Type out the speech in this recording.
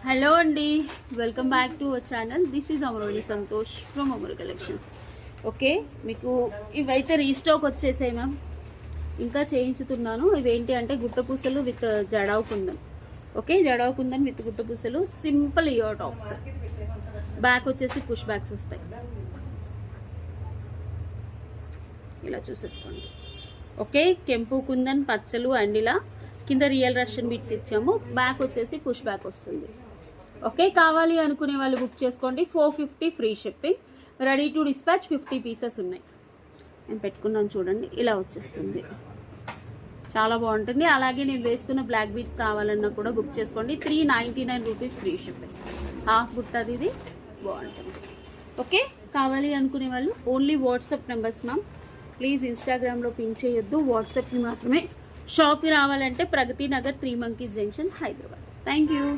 Hello అండి, welcome back to our channel. This is Amarodi Santosh from Amaru collections. Okay, మీకు ఇవైతే restock వచ్చేసాయి మ్యామ్. ఇంకా చేయించుతున్నాను. ఇవేంటి అంటే గుట్టపూసలు with jadau kundan. Okay, jadau kundan with గుట్టపూసలు, సింపుల్ ఇయర్ టాప్స్. బ్యాక్ వచ్చేసి పుష్ బ్యాక్స్ వస్తాయి. ఇలా చూసేసుకోండి. ఓకే, కెంపు కుందన్ పచ్చలు అండ్ ఇలా కింద రియల్ రష్యన్ బీట్స్ ఇచ్చాము. బ్యాక్ వచ్చేసి పుష్ బ్యాక్ వస్తుంది. ఓకే, కావాలి అనుకునే వాళ్ళు బుక్ చేసుకోండి. 450 free shipping. Ready to dispatch 50 pieces ఉన్నాయి. నేను పెట్టుకున్నాను చూడండి, ఇలా వచ్చేస్తుంది. చాలా బాగుంటుంది. అలాగే నేను వేసుకున్న బ్లాక్ బీట్స్ కావాలన్నా కూడా బుక్ చేసుకోండి. 399 రూపీస్ ఫ్రీ షిప్పింగ్. హాఫ్ బుట్టది, ఇది బాగుంటుంది. ఓకే, కావాలి అనుకునే వాళ్ళు only WhatsApp numbers ma'am. Please ఇన్స్టాగ్రామ్లో పిన్ చేయొద్దు, వాట్సాప్ని మాత్రమే. షాప్కి రావాలంటే Pragathi Nagar 3 monkeys junction, Hyderabad. Thank you.